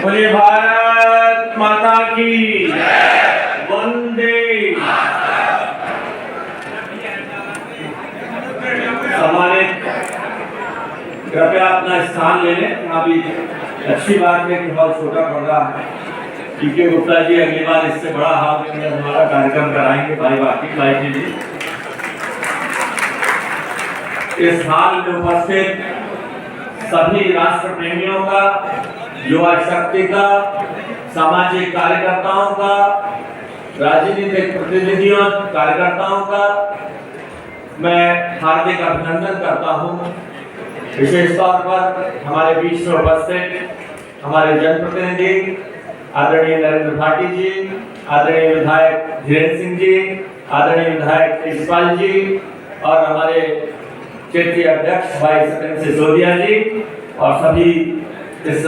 बोलिए भारत माता की वंदे। सम्मानित, कृपया अपना स्थान ले लें। अभी अच्छी बात है कि हॉल छोटा पड़ रहा है। पीके गुप्ता जी अगली बार इससे बड़ा हॉल के अंदर हमारा कार्यक्रम कराएंगे। भाई जी इस हाल में उपस्थित सभी राष्ट्र प्रेमियों का, युवा शक्ति का, सामाजिक कार्यकर्ताओं का, राजनीतिक प्रतिनिधियों कार्यकर्ताओं का मैं हार्दिक अभिनंदन करता हूं। विशेष तौर पर हमारे बीच में उपस्थित हमारे जनप्रतिनिधि आदरणीय नरेंद्र भाटी जी, आदरणीय विधायक धीरेन्द्र सिंह जी, आदरणीय विधायक तेजपाल जी और हमारे क्षेत्रीय अध्यक्ष भाई सत्येंद्र सिसोदिया जी और सभी इस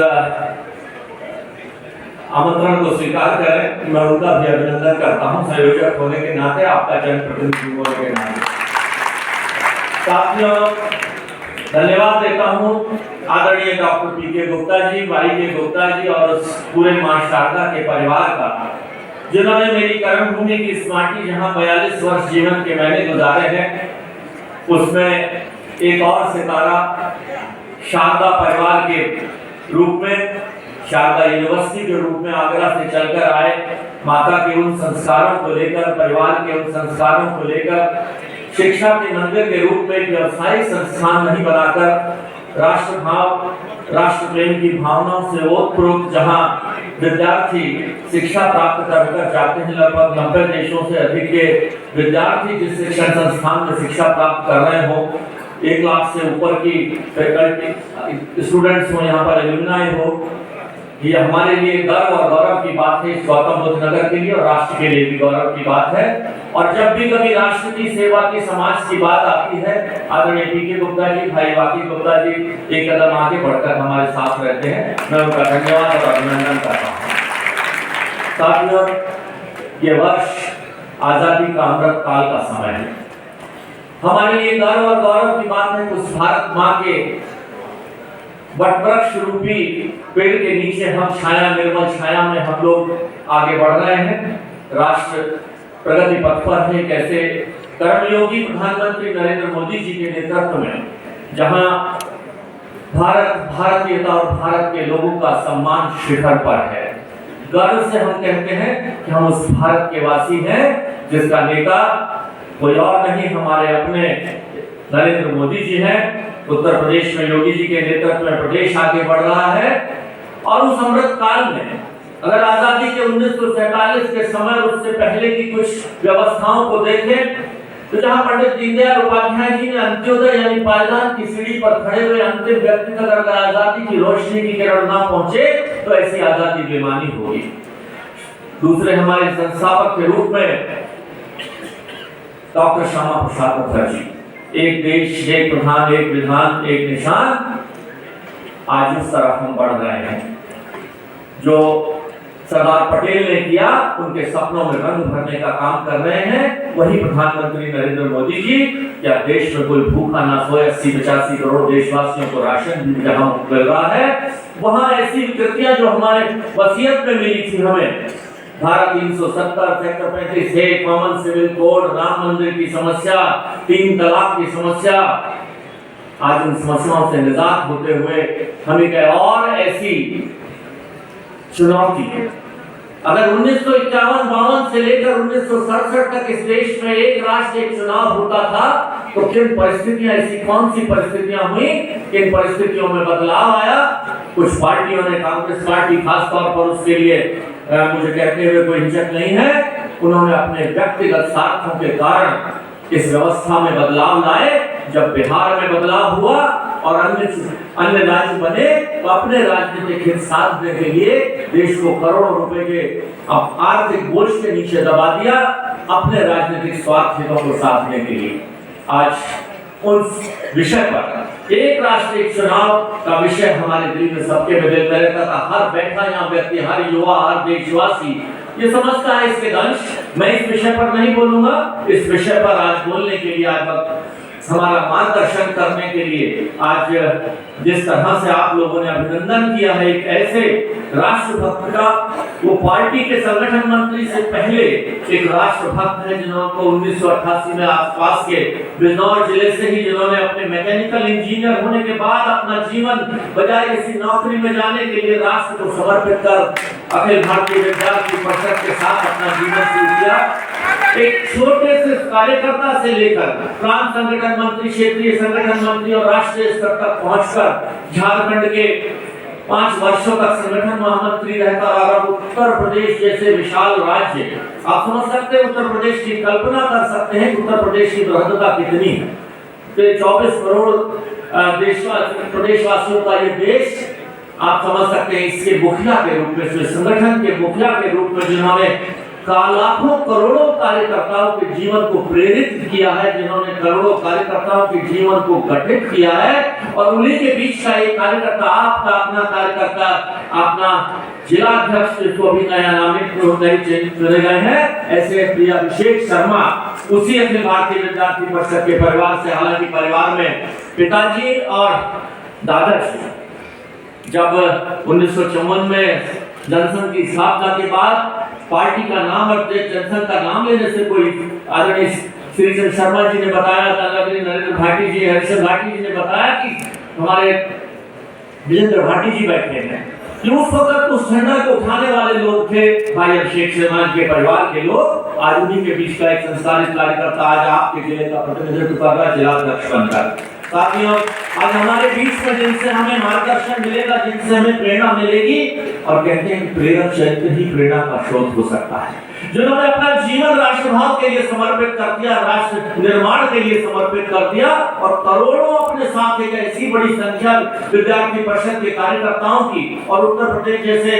आमंत्रण को स्वीकार करें। मैं उनका भी अभिनंदन करता हूं, संयोजक होने के नाते, आपका जनप्रतिनिधि होने के नाते। साथियों, धन्यवाद देता हूं आदरणीय डॉक्टर पीके गुप्ता जी, वाई के गुप्ता जी और उस पूरे मां शारदा के परिवार का, जिन्होंने मेरी कर्मभूमि की इस माटी जहां 42 वर्ष जीवन के मैंने गुजारे हैं, उसमें एक और सितारा शारदा परिवार के रूप में, शारदा यूनिवर्सिटी के रूप में आगरा से चलकर आए। माता के उन संस्कारों को लेकर, परिवार के उन संस्कारों को लेकर शिक्षा के मंदिर के रूप में व्यवसायिक संस्थान नहीं बनाकर राष्ट्र भाव, राष्ट्र प्रेम की भावनाओं से ओतप्रोत जहां विद्यार्थी शिक्षा प्राप्त कर जाते हैं, लगभग 90 देशों से अधिक के विद्यार्थी जिस शिक्षण संस्थान में शिक्षा प्राप्त कर रहे हो, 1 लाख से ऊपर की फैकल्टी स्टूडेंट्स हो, यहाँ पर एलुमनाई हो, ये हमारे लिए गर्व और गौरव की बात है। गौतम बुद्ध नगर के लिए और राष्ट्र के लिए भी गौरव की बात है। और जब भी कभी राष्ट्र की सेवा की, समाज की बात आती है, आदरणीय पीके गुप्ता जी, भाई वाकी गुप्ता जी एक कदम आगे बढ़कर हमारे साथ रहते हैं। मैं उनका धन्यवाद और अभिनंदन करता हूँ। साथियों, ये वर्ष आजादी का अमृत काल का समय है। हमारे लिए गर्व और गौरव की बात है। उस भारत माँ के वटवृक्ष रूपी पेड़ के नीचे हम छाया, निर्मल छाया में हम लोग आगे बढ़ रहे हैं। राष्ट्र प्रगति पथ पर है। कैसे कर्मयोगी प्रधानमंत्री नरेंद्र मोदी जी के नेतृत्व में जहां भारतीयता और भारत के लोगों का सम्मान शिखर पर है। गर्व से हम कहते हैं कि हम उस भारत के वासी हैं जिसका नेता कोई और नहीं, हमारे अपने नरेंद्र मोदी जी हैं। उत्तर प्रदेश में योगी जी के नेतृत्व में प्रदेश आगे बढ़ रहा है। और उस अमृत काल में अगर आजादी के 1947 के समय, उससे पहले की कुछ व्यवस्थाओं को देखें तो जहां पंडित दीनदयाल उपाध्याय जी ने अंत्योदय यानी पायदान की सीढ़ी पर खड़े हुए अंतिम व्यक्ति तक अगर आजादी की रोशनी की किरण ना पहुंचे तो ऐसी आजादी बेमानी होगी। दूसरे हमारे संस्थापक के रूप में डॉक्टर श्यामा प्रसाद मुखर्जी, एक देश, एक प्रधान, एक विधान, एक निशान, आज उस तरफ हम बढ़ रहे हैं। जो सरदार पटेल ने किया, उनके सपनों में रंग भरने का काम कर रहे हैं वही प्रधानमंत्री नरेंद्र मोदी जी। क्या देश में कोई भूखा ना सोए? 80-85 करोड़ देशवासियों को राशन जहां मिल रहा है, वहां ऐसी कृतियां जो हमारे वसीयत में मिली थी हमें, धारा 370, सेक्टर 35 है, कॉमन सिविल कोड, राम मंदिर की समस्या, 3 तलाक की समस्या, आज उन समस्याओं से निजात होते हुए हमें एक और ऐसी चुनौती, अगर 1951-52 से लेकर 1967 तक इस देश में एक राष्ट्र एक चुनाव होता था तो किन परिस्थितियां, ऐसी कौन सी परिस्थितियां हुई, किन परिस्थितियों में बदलाव आया। कुछ पार्टियों ने, कांग्रेस पार्टी खासतौर पर, उसके लिए मुझे कहते हुए कोई हिचक नहीं है, उन्होंने अपने व्यक्तिगत स्वार्थों के कारण इस व्यवस्था में बदलाव लाए। जब बिहार में बदलाव हुआ और अन्य राज्य बने तो अपने राजनीतिक हित साधने के लिए देश को करोड़ों रुपए के आर्थिक बोझ के नीचे दबा दिया, अपने राजनीतिक स्वार्थ हितों को साधने के लिए। आज उस विषय पर, एक राष्ट्र एक चुनाव का विषय हमारे दिल में, सबके दिल में रहता था। हर बैठा यहाँ व्यक्ति, हर युवा, हर देशवासी ये समझता है इसके दंश। मैं इस विषय पर नहीं बोलूंगा। इस विषय पर आज बोलने के लिए आज हमारा मार्गदर्शन करने के लिए आज जिस तरह से आप लोगों ने अभिनंदन किया है, एक ऐसे राष्ट्रभक्त का, वो पार्टी के संगठन मंत्री से पहले एक राष्ट्रभक्त है जिन्होंने 1988 में आसपास के बिजनौर जिले से ही, जिन्होंने अपने मैकेनिकल इंजीनियर होने के बाद अपना जीवन बजाय किसी नौकरी में जाने के लिए राष्ट्र को समर्पित कर अखिल भारतीय विद्यार्थी परिषद के साथ अपना जीवन शुरू किया। एक छोटे से कार्यकर्ता से लेकर प्रांत संगठन मंत्री, क्षेत्रीय संगठन मंत्री और राष्ट्रीय स्तर तक पहुंचकर झारखंड के 5 वर्षों तक संगठन महामंत्री रहता रहा। उत्तर प्रदेश जैसे विशाल राज्य, आप समझ सकते हैं उत्तर प्रदेश की, कल्पना कर सकते हैं उत्तर प्रदेश की विविधता कितनी है। तो 24 करोड़ प्रदेशवासियों का ये देश, आप समझ सकते हैं इसके मुखिया के रूप में, संगठन के मुखिया के रूप में जिन्होंने लाखों करोड़ों कार्यकर्ताओं के जीवन को प्रेरित किया है, जिन्होंने करोड़ों कार्यकर्ताओं के जीवन को गठित किया है, और उन्हीं के बीच का एक कार्यकर्ता, आपका अपना कार्यकर्ता, अपना जिला अध्यक्ष, जिसको भी नया नामित चुने गए हैं, ऐसे प्रिय अभिषेक शर्मा, उसी अखिल भारतीय विद्यार्थी परिषद के परिवार से। हालांकि परिवार में पिताजी और दादाजी जब 1954 में जनसंघ की स्थापना के बाद पार्टी का नाम और जनसंघ का नाम लेने से कोई, आदरणीय श्री शर्मा जी ने बताया, नरेंद्र भाटी जी, हरिशंकर भाटी जी ने बताया कि हमारे विजेंद्र भाटी जी बैठे हैं, कि उस वक्त उस झंडा को उठाने वाले लोग थे भाई अभिषेक शर्मा के परिवार के लोग। आज उन्हीं के बीच का एक संस्कारित कार्यकर्ता आज आपके जिले का प्रतिनिधित्व कर रहा, जिला अध्यक्ष बनकर। साथियों, आज हमारे बीच में जिनसे हमें मार्गदर्शन मिलेगा, जिनसे हमें प्रेरणा मिलेगी, और कहते हैं कि प्रेरक चरित्र ही प्रेरणा का स्रोत हो सकता है, जिन्होंने अपना जीवन राष्ट्रभाव के लिए समर्पित कर दिया, राष्ट्र निर्माण के लिए समर्पित कर दिया, और करोड़ों अपने साथ एक ऐसी बड़ी संख्या विद्यार्थी परिषद के कार्यकर्ताओं की, और उत्तर प्रदेश जैसे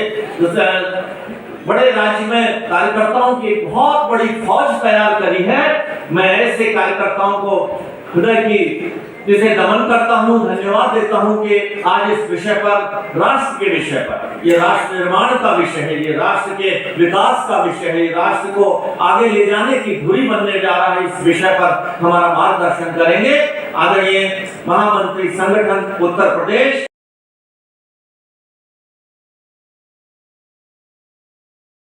बड़े राज्य में कार्यकर्ताओं की एक बहुत बड़ी फौज तैयार करी है। मैं ऐसे कार्यकर्ताओं को हृदय की जिसे नमन करता हूं, धन्यवाद देता हूं कि आज इस विषय पर, राष्ट्र के विषय पर, ये राष्ट्र निर्माण का विषय है, ये राष्ट्र के विकास का विषय है, राष्ट्र को आगे ले जाने की धुरी बनने जा रहा है, इस विषय पर हमारा मार्गदर्शन करेंगे आदरणीय महामंत्री संगठन उत्तर प्रदेश।